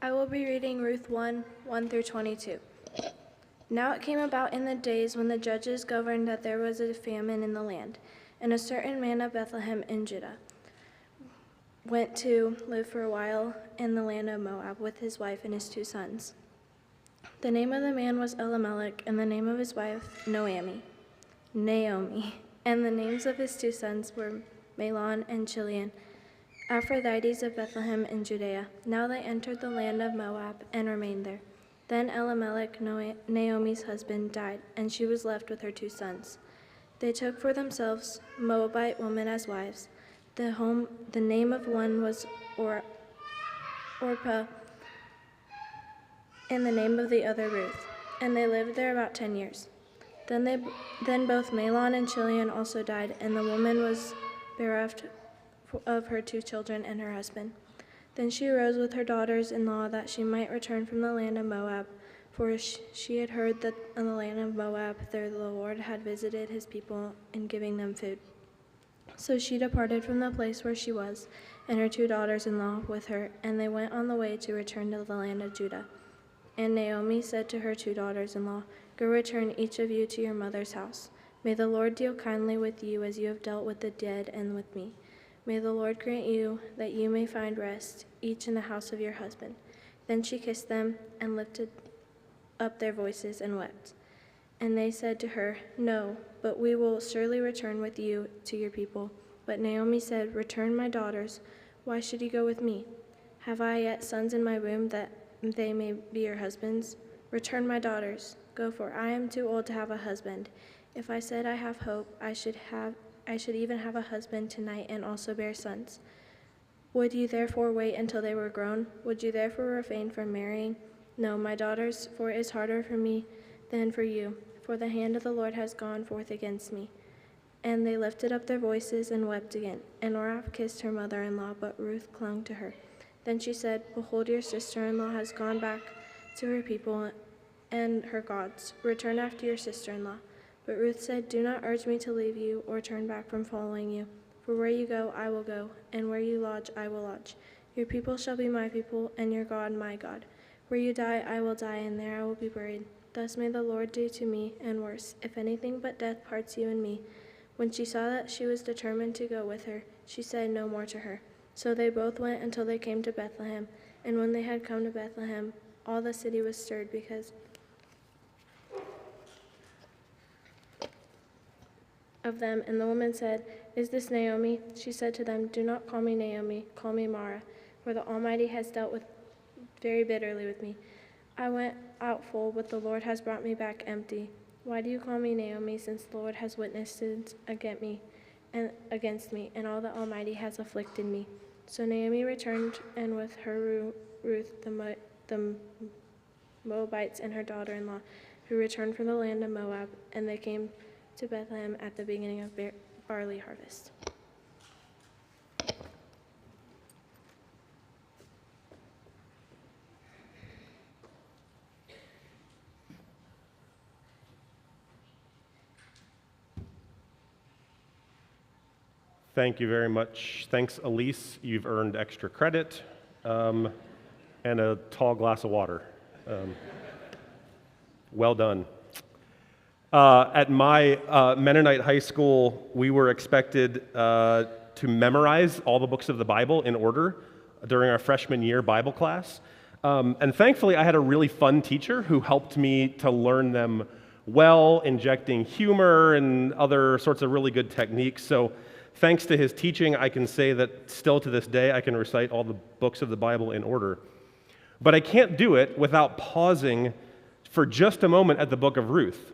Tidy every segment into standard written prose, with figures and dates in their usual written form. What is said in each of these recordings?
I will be reading Ruth 1 through 22. Now it came about in the days when the judges governed that there was a famine in the land, and a certain man of Bethlehem in Judah went to live for a while in the land of Moab with his wife and his 2 sons. The name of the man was Elimelech, and the name of his wife Naomi. And the names of his 2 sons were Mahlon and Chilion, Aphrodites of Bethlehem in Judea. Now they entered the land of Moab and remained there. Then Elimelech, Naomi's husband, died, and she was left with her 2 sons. They took for themselves Moabite women as wives. The name of one was Orpah, and the name of the other Ruth. And they lived there about 10 years. Then both Mahlon and Chilion also died, and the woman was bereft of her 2 children and her husband. Then she arose with her daughters-in-law that she might return from the land of Moab, for she had heard that in the land of Moab there the Lord had visited his people in giving them food. So she departed from the place where she was, and her 2 daughters-in-law with her, and they went on the way to return to the land of Judah. And Naomi said to her 2 daughters-in-law, "Go return each of you to your mother's house. May the Lord deal kindly with you as you have dealt with the dead and with me. May the Lord grant you that you may find rest, each in the house of your husband." Then she kissed them and lifted up their voices and wept. And they said to her, "No, but we will surely return with you to your people." But Naomi said, "Return, my daughters. Why should you go with me? Have I yet sons in my womb that they may be your husbands? Return, my daughters. Go, for I am too old to have a husband. If I said I have hope, I should even have a husband tonight and also bear sons. Would you therefore wait until they were grown? Would you therefore refrain from marrying? No, my daughters, for it is harder for me than for you, for the hand of the Lord has gone forth against me." And they lifted up their voices and wept again. And Orpah kissed her mother-in-law, but Ruth clung to her. Then she said, "Behold, your sister-in-law has gone back to her people and her gods. Return after your sister-in-law." But Ruth said, "Do not urge me to leave you or turn back from following you. For where you go, I will go, and where you lodge, I will lodge. Your people shall be my people, and your God my God. Where you die, I will die, and there I will be buried. Thus may the Lord do to me, and worse, if anything but death parts you and me." When she saw that she was determined to go with her, she said no more to her. So they both went until they came to Bethlehem. And when they had come to Bethlehem, all the city was stirred because of them. And the woman said, "Is this Naomi?" She said to them, "Do not call me Naomi, call me Mara, for the Almighty has dealt very bitterly with me. I went out full, but the Lord has brought me back empty. Why do you call me Naomi, since the Lord has witnessed against me, and all the Almighty has afflicted me?" So Naomi returned, and with her Ruth the Moabites and her daughter-in-law, who returned from the land of Moab, and they came to Bethlehem at the beginning of barley harvest. Thank you very much. Thanks, Elise. You've earned extra credit and a tall glass of water. Well done. At my Mennonite high school, we were expected to memorize all the books of the Bible in order during our freshman year Bible class. And thankfully, I had a really fun teacher who helped me to learn them well, injecting humor and other sorts of really good techniques. So thanks to his teaching, I can say that still to this day, I can recite all the books of the Bible in order. But I can't do it without pausing for just a moment at the book of Ruth.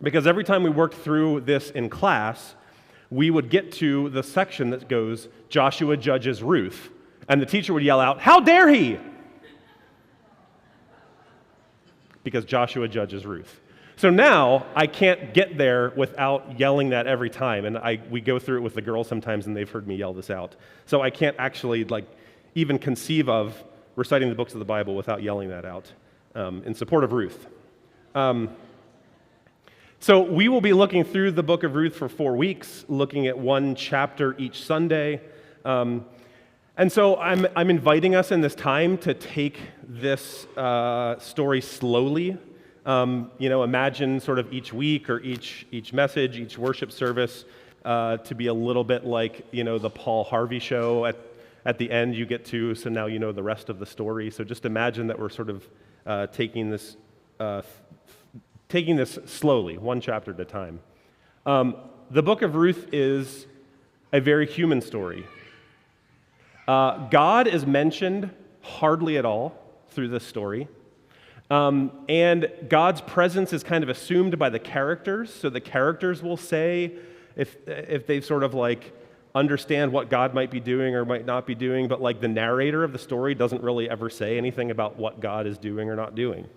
Because every time we worked through this in class, we would get to the section that goes, Joshua judges Ruth. And the teacher would yell out, "How dare he?" Because Joshua judges Ruth. So now I can't get there without yelling that every time. And we go through it with the girls sometimes, and they've heard me yell this out. So I can't actually even conceive of reciting the books of the Bible without yelling that out in support of Ruth. So we will be looking through the book of Ruth for 4 weeks, looking at one chapter each Sunday. And so I'm inviting us in this time to take this story slowly. Imagine sort of each week or each message, each worship service to be a little bit like, the Paul Harvey show. At the end, you get to, so now you know the rest of the story. So just imagine that we're sort of taking this slowly, one chapter at a time. The book of Ruth is a very human story. God is mentioned hardly at all through this story. And God's presence is kind of assumed by the characters. So the characters will say, if they sort of like understand what God might be doing or might not be doing, but like the narrator of the story doesn't really ever say anything about what God is doing or not doing.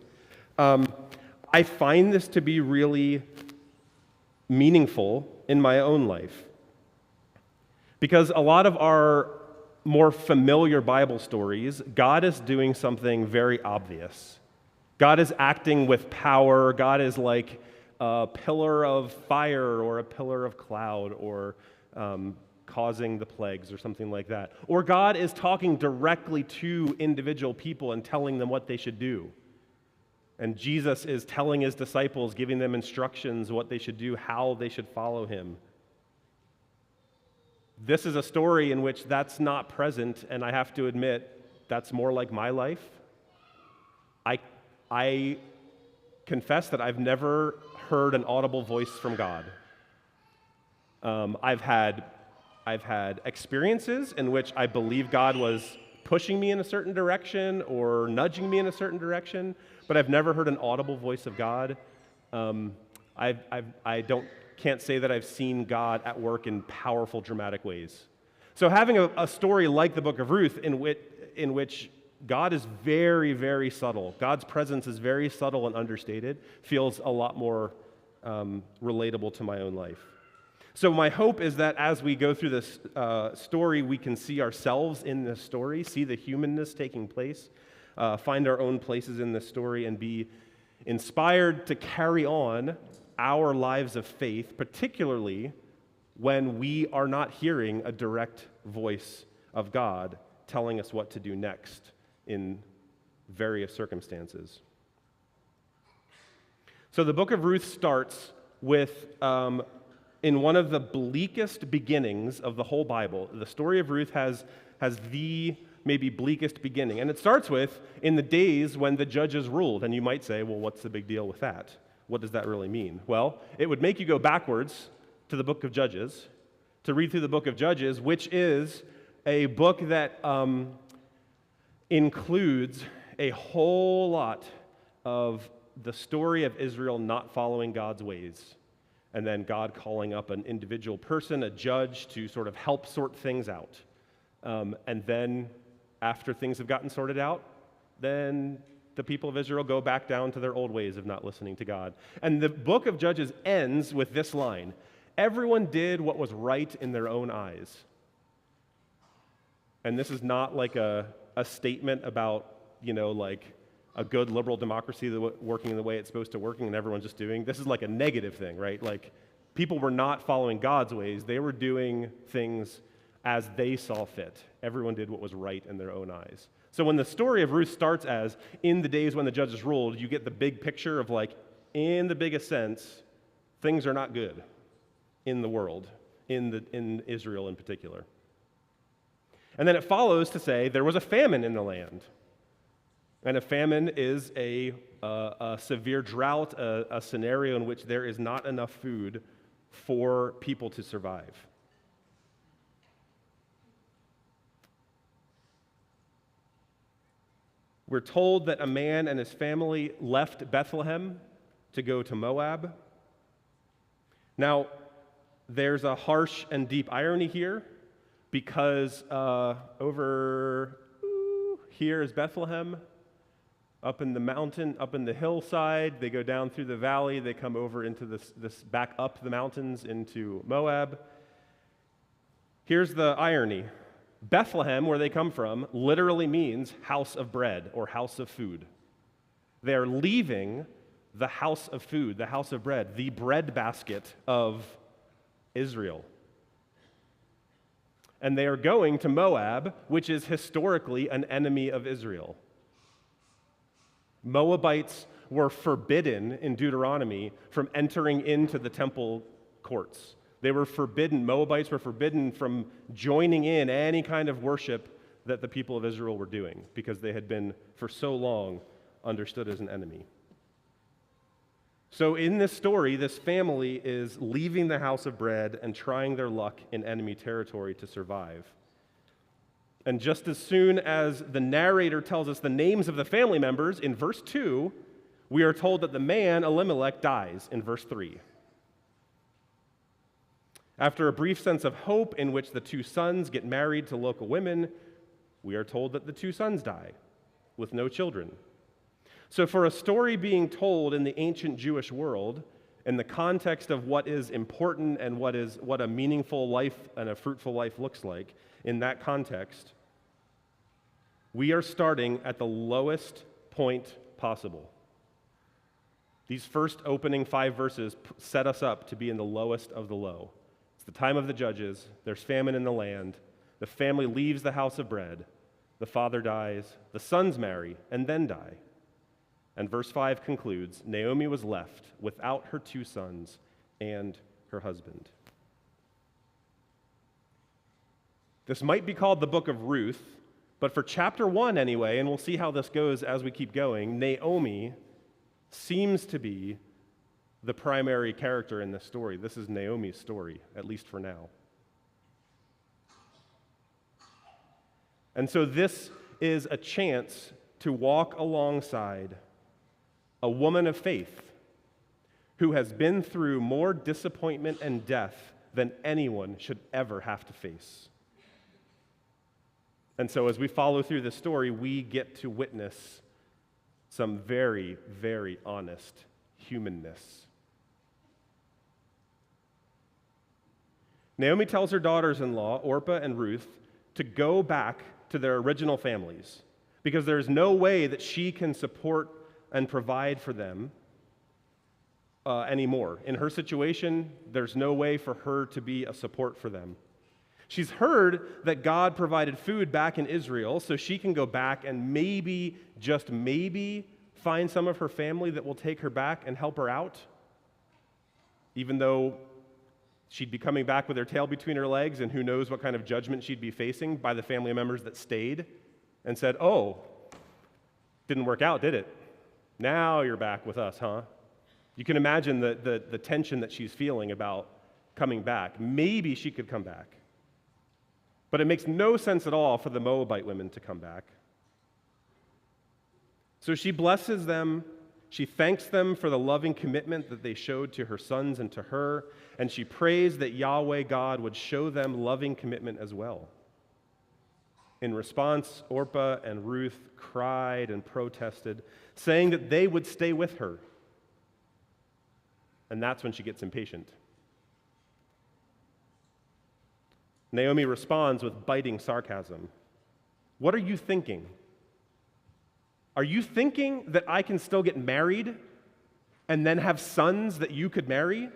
I find this to be really meaningful in my own life. Because a lot of our more familiar Bible stories, God is doing something very obvious. God is acting with power. God is like a pillar of fire or a pillar of cloud or causing the plagues or something like that. Or God is talking directly to individual people and telling them what they should do. And Jesus is telling his disciples, giving them instructions, what they should do, how they should follow him. This is a story in which that's not present, and I have to admit, that's more like my life. I confess that I've never heard an audible voice from God. I've had experiences in which I believe God was pushing me in a certain direction or nudging me in a certain direction, but I've never heard an audible voice of God. Can't say that I've seen God at work in powerful, dramatic ways. So having a story like the book of Ruth in which God is very, very subtle, God's presence is very subtle and understated, feels a lot more relatable to my own life. So my hope is that as we go through this story, we can see ourselves in this story, see the humanness taking place, find our own places in this story, and be inspired to carry on our lives of faith, particularly when we are not hearing a direct voice of God telling us what to do next in various circumstances. So the book of Ruth starts with, in one of the bleakest beginnings of the whole Bible. The story of Ruth has the maybe bleakest beginning. And it starts with, in the days when the judges ruled. And you might say, well, what's the big deal with that? What does that really mean? Well, it would make you go backwards to the book of Judges, to read through the book of Judges, which is a book that includes a whole lot of the story of Israel not following God's ways, and then God calling up an individual person, a judge, to sort of help sort things out. And then after things have gotten sorted out, then the people of Israel go back down to their old ways of not listening to God. And the book of Judges ends with this line: everyone did what was right in their own eyes. And this is not like a statement about, like a good liberal democracy working the way it's supposed to working and everyone's just doing. This is like a negative thing, right? Like people were not following God's ways. They were doing things as they saw fit. Everyone did what was right in their own eyes. So when the story of Ruth starts as, in the days when the judges ruled, you get the big picture of like, in the biggest sense, things are not good in the world, in Israel in particular. And then it follows to say there was a famine in the land. And a famine is a severe drought, a scenario in which there is not enough food for people to survive. We're told that a man and his family left Bethlehem to go to Moab. Now, there's a harsh and deep irony here, because over here is Bethlehem, up in the mountain, up in the hillside. They go down through the valley. They come over into this back up the mountains into Moab. Here's the irony. Bethlehem, where they come from, literally means house of bread or house of food. They're leaving the house of food, the house of bread, the bread basket of Israel. and they are going to Moab, which is historically an enemy of Israel. Moabites were forbidden in Deuteronomy from entering into the temple courts. They were forbidden, Moabites were forbidden from joining in any kind of worship that the people of Israel were doing because they had been for so long understood as an enemy. So in this story, this family is leaving the house of bread and trying their luck in enemy territory to survive. And just as soon as the narrator tells us the names of the family members in verse 2, we are told that the man, Elimelech, dies in verse 3. After a brief sense of hope in which the two sons get married to local women, we are told that the two sons die with no children. So for a story being told in the ancient Jewish world, in the context of what is important and what a meaningful life and a fruitful life looks like, in that context, we are starting at the lowest point possible. These first opening 5 verses set us up to be in the lowest of the low. It's the time of the judges. There's famine in the land. The family leaves the house of bread. The father dies. The sons marry and then die. And verse 5 concludes, Naomi was left without her 2 sons and her husband. This might be called the book of Ruth, but for chapter 1 anyway, and we'll see how this goes as we keep going, Naomi seems to be the primary character in this story. This is Naomi's story, at least for now. And so this is a chance to walk alongside a woman of faith who has been through more disappointment and death than anyone should ever have to face. And so as we follow through this story, we get to witness some very, very honest humanness. Naomi tells her daughters-in-law, Orpah and Ruth, to go back to their original families because there's no way that she can support and provide for them anymore. In her situation, there's no way for her to be a support for them. She's heard that God provided food back in Israel, so she can go back and maybe, just maybe, find some of her family that will take her back and help her out, even though she'd be coming back with her tail between her legs, and who knows what kind of judgment she'd be facing by the family members that stayed and said, oh, didn't work out, did it? Now you're back with us, huh? You can imagine the tension that she's feeling about coming back. Maybe she could come back. But it makes no sense at all for the Moabite women to come back. So she blesses them, she thanks them for the loving commitment that they showed to her sons and to her, and she prays that Yahweh God would show them loving commitment as well. In response, Orpah and Ruth cried and protested, saying that they would stay with her. And that's when she gets impatient. Naomi responds with biting sarcasm. What are you thinking? Are you thinking that I can still get married and then have sons that you could marry?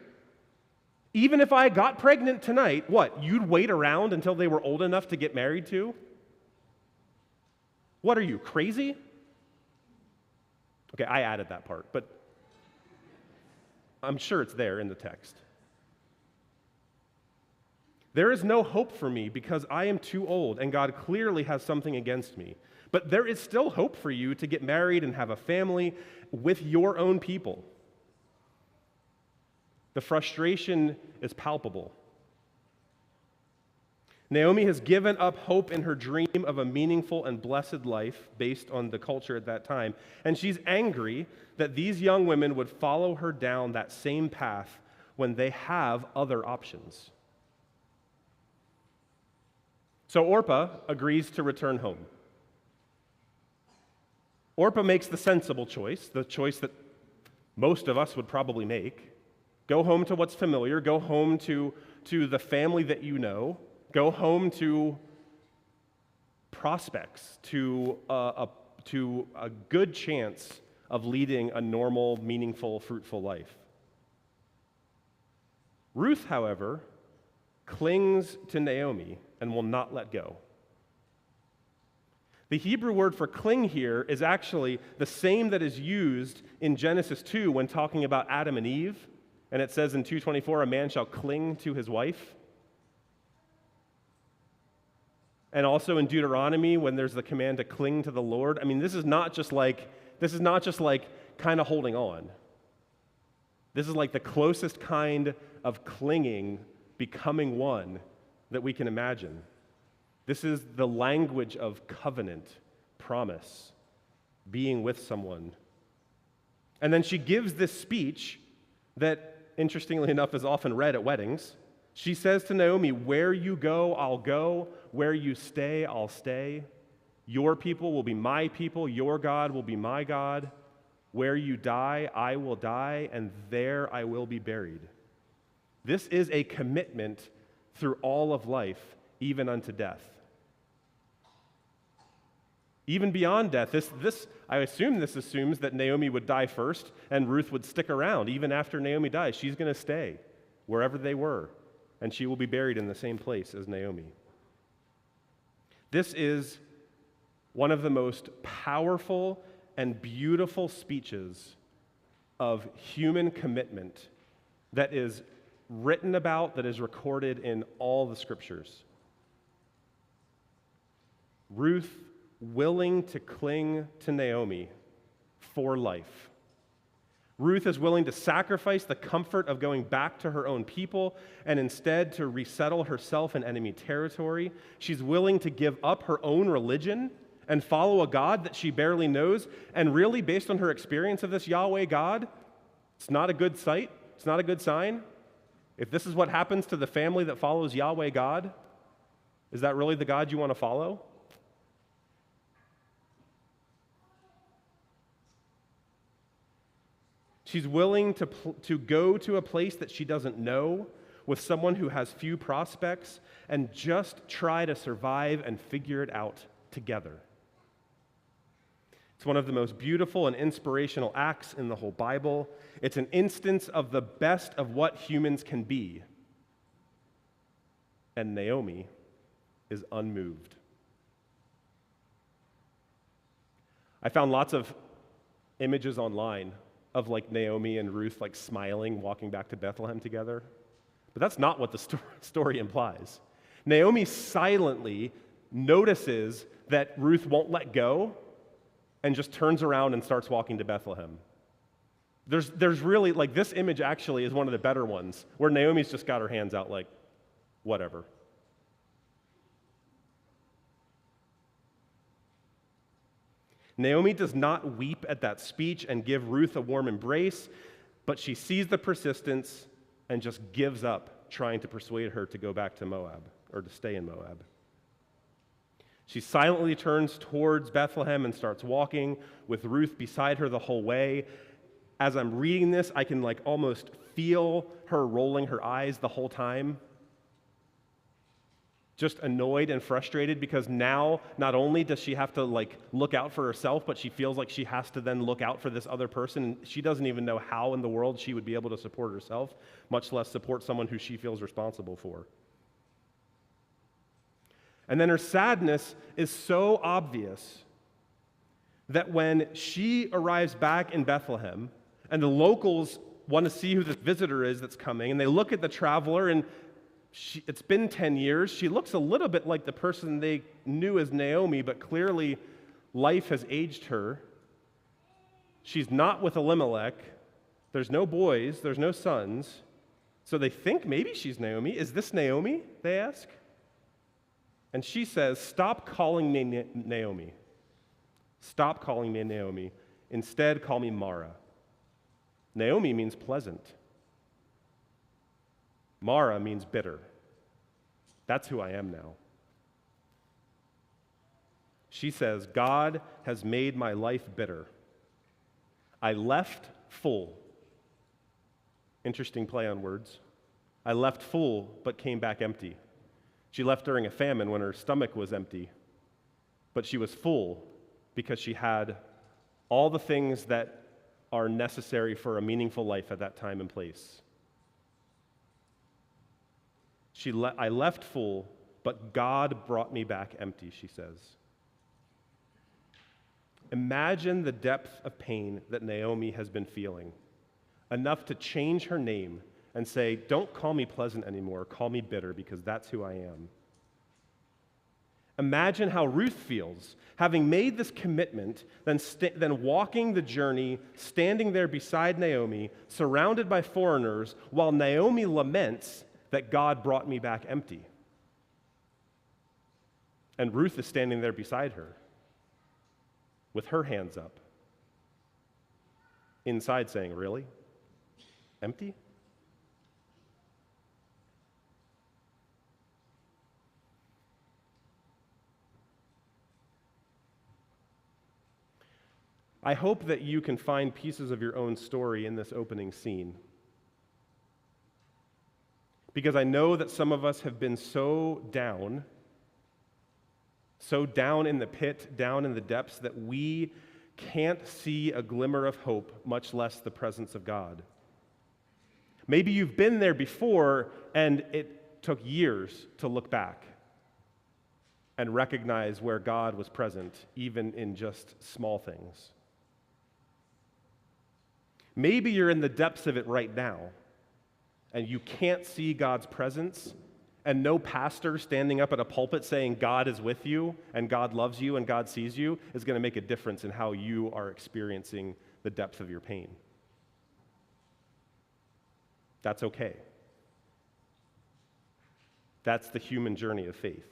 Even if I got pregnant tonight, what, you'd wait around until they were old enough to get married to? What are you, crazy? Okay, I added that part, but I'm sure it's there in the text. There is no hope for me because I am too old, and God clearly has something against me. But there is still hope for you to get married and have a family with your own people. The frustration is palpable. Naomi has given up hope in her dream of a meaningful and blessed life based on the culture at that time, and she's angry that these young women would follow her down that same path when they have other options. So Orpah agrees to return home. Orpah makes the sensible choice, the choice that most of us would probably make. Go home to what's familiar, go home to the family that you know, go home to prospects, to a good chance of leading a normal, meaningful, fruitful life. Ruth, however, clings to Naomi and will not let go. The Hebrew word for cling here is actually the same that is used in Genesis 2 when talking about Adam and Eve. And it says in 2:24, a man shall cling to his wife. And also in Deuteronomy when there's the command to cling to the Lord. I mean, this is not just like kind of holding on. This is like the closest kind of clinging, becoming one that we can imagine. This is the language of covenant, promise, being with someone. And then she gives this speech that, interestingly enough, is often read at weddings. She says to Naomi, where you go, I'll go. Where you stay, I'll stay. Your people will be my people. Your God will be my God. Where you die, I will die, and there I will be buried. This is a commitment through all of life, even unto death. Even beyond death, I assume this assumes that Naomi would die first and Ruth would stick around. Even after Naomi dies, she's going to stay wherever they were, and she will be buried in the same place as Naomi. This is one of the most powerful and beautiful speeches of human commitment that is written about, that is recorded in all the scriptures. Ruth willing to cling to Naomi for life. Ruth is willing to sacrifice the comfort of going back to her own people and instead to resettle herself in enemy territory. She's willing to give up her own religion and follow a God that she barely knows. And really, based on her experience of this Yahweh God, it's not a good sight. It's not a good sign. If this is what happens to the family that follows Yahweh God, is that really the God you want to follow? She's willing to go to a place that she doesn't know with someone who has few prospects and just try to survive and figure it out together. It's one of the most beautiful and inspirational acts in the whole Bible. It's an instance of the best of what humans can be. And Naomi is unmoved. I found lots of images online of like Naomi and Ruth like smiling, walking back to Bethlehem together. But that's not what the story implies. Naomi silently notices that Ruth won't let go and just turns around and starts walking to Bethlehem. There's really, like, this image actually is one of the better ones, where Naomi's just got her hands out like, whatever. Naomi does not weep at that speech and give Ruth a warm embrace, but she sees the persistence and just gives up trying to persuade her to go back to Moab or to stay in Moab. She silently turns towards Bethlehem and starts walking with Ruth beside her the whole way. As I'm reading this, I can like almost feel her rolling her eyes the whole time. Just annoyed and frustrated because now not only does she have to like look out for herself, but she feels like she has to then look out for this other person. And she doesn't even know how in the world she would be able to support herself, much less support someone who she feels responsible for. And then her sadness is so obvious that when she arrives back in Bethlehem and the locals want to see who this visitor is that's coming, and they look at the traveler and it's been 10 years. She looks a little bit like the person they knew as Naomi, but clearly life has aged her. She's not with Elimelech. There's no boys. There's no sons. So they think maybe she's Naomi. Is this Naomi? They ask. And she says, stop calling me Naomi. Stop calling me Naomi. Instead, call me Mara. Naomi means pleasant. Mara means bitter. That's who I am now. She says, God has made my life bitter. I left full. Interesting play on words. I left full, but came back empty. She left during a famine when her stomach was empty, but she was full because she had all the things that are necessary for a meaningful life at that time and place. I left full, but God brought me back empty, she says. Imagine the depth of pain that Naomi has been feeling, enough to change her name and say, don't call me pleasant anymore, call me bitter, because that's who I am. Imagine how Ruth feels, having made this commitment, then walking the journey, standing there beside Naomi, surrounded by foreigners, while Naomi laments that God brought me back empty. And Ruth is standing there beside her, with her hands up, inside saying, really? Empty? I hope that you can find pieces of your own story in this opening scene. Because I know that some of us have been so down in the pit, down in the depths, that we can't see a glimmer of hope, much less the presence of God. Maybe you've been there before and it took years to look back and recognize where God was present, even in just small things. Maybe you're in the depths of it right now, and you can't see God's presence, and no pastor standing up at a pulpit saying God is with you, and God loves you, and God sees you is going to make a difference in how you are experiencing the depth of your pain. That's okay. That's the human journey of faith.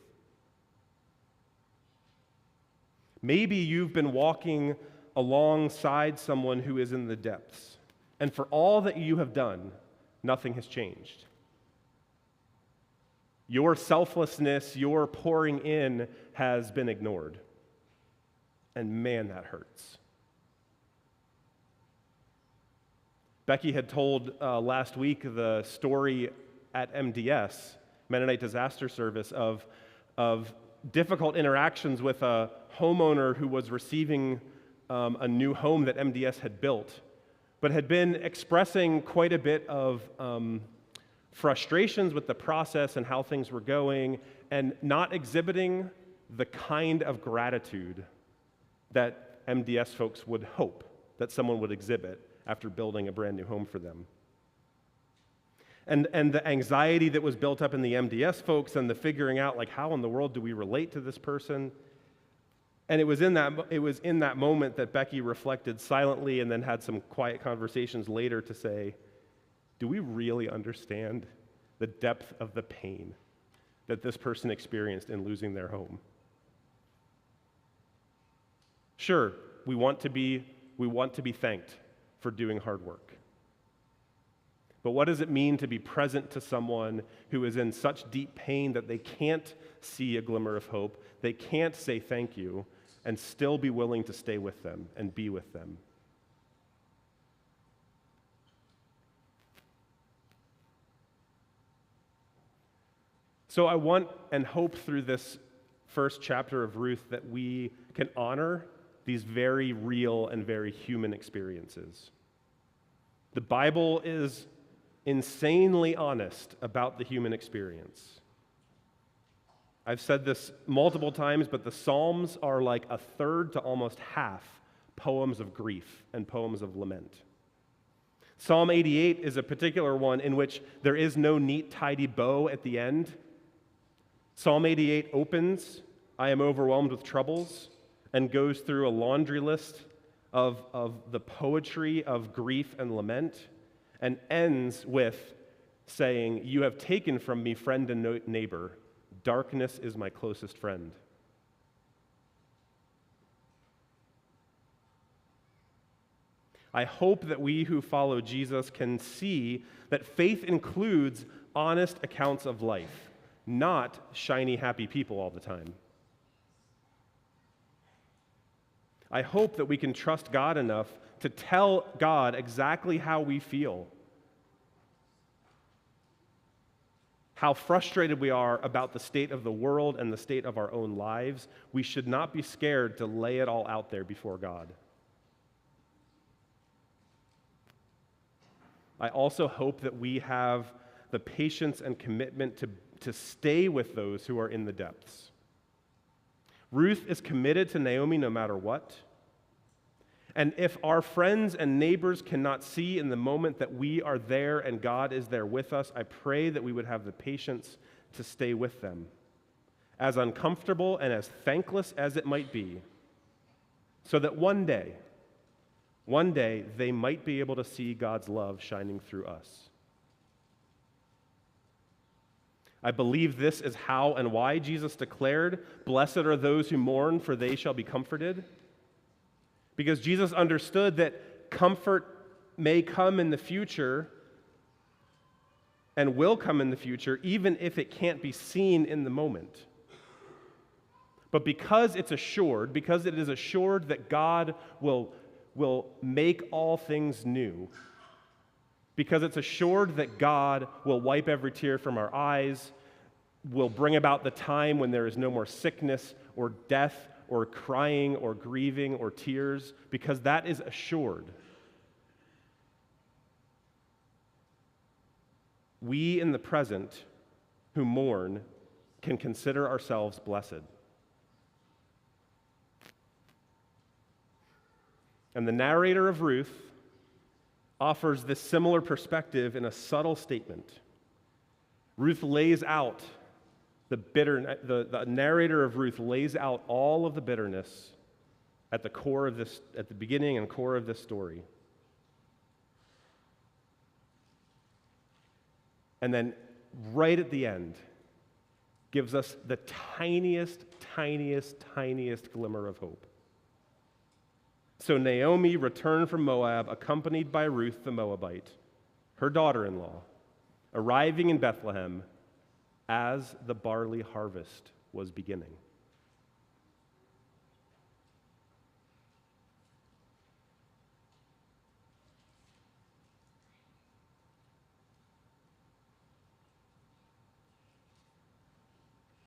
Maybe you've been walking alongside someone who is in the depths, and for all that you have done, nothing has changed. Your selflessness, your pouring in has been ignored. And man, that hurts. Becky had told last week the story at MDS, Mennonite Disaster Service, of difficult interactions with a homeowner who was receiving a new home that MDS had built, but had been expressing quite a bit of frustrations with the process and how things were going, and not exhibiting the kind of gratitude that MDS folks would hope that someone would exhibit after building a brand new home for them. And the anxiety that was built up in the MDS folks, and the figuring out, like, how in the world do we relate to this person? And it was in that moment that Becky reflected silently and then had some quiet conversations later to say, do we really understand the depth of the pain that this person experienced in losing their home? Sure, we want to be thanked for doing hard work. But what does it mean to be present to someone who is in such deep pain that they can't see a glimmer of hope, they can't say thank you, and still be willing to stay with them and be with them? So I want and hope through this first chapter of Ruth that we can honor these very real and very human experiences. The Bible is insanely honest about the human experience. I've said this multiple times, but the Psalms are like a third to almost half poems of grief and poems of lament. Psalm 88 is a particular one in which there is no neat, tidy bow at the end. Psalm 88 opens, I am overwhelmed with troubles, and goes through a laundry list of the poetry of grief and lament, and ends with saying, you have taken from me friend and neighbor. Darkness is my closest friend. I hope that we who follow Jesus can see that faith includes honest accounts of life, not shiny, happy people all the time. I hope that we can trust God enough to tell God exactly how we feel, how frustrated we are about the state of the world and the state of our own lives. We should not be scared to lay it all out there before God. I also hope that we have the patience and commitment to stay with those who are in the depths. Ruth is committed to Naomi no matter what. And if our friends and neighbors cannot see in the moment that we are there and God is there with us, I pray that we would have the patience to stay with them, as uncomfortable and as thankless as it might be, so that one day, they might be able to see God's love shining through us. I believe this is how and why Jesus declared, "Blessed are those who mourn, for they shall be comforted." Because Jesus understood that comfort may come in the future and will come in the future, even if it can't be seen in the moment. But because it is assured that God will make all things new, because it's assured that God will wipe every tear from our eyes, will bring about the time when there is no more sickness or death or crying or grieving or tears, because that is assured. We in the present who mourn can consider ourselves blessed. And the narrator of Ruth offers this similar perspective in a subtle statement. Ruth lays out the narrator of Ruth lays out all of the bitterness at the beginning and core of this story. And then right at the end, gives us the tiniest glimmer of hope. So Naomi returned from Moab, accompanied by Ruth the Moabite, her daughter-in-law, arriving in Bethlehem as the barley harvest was beginning.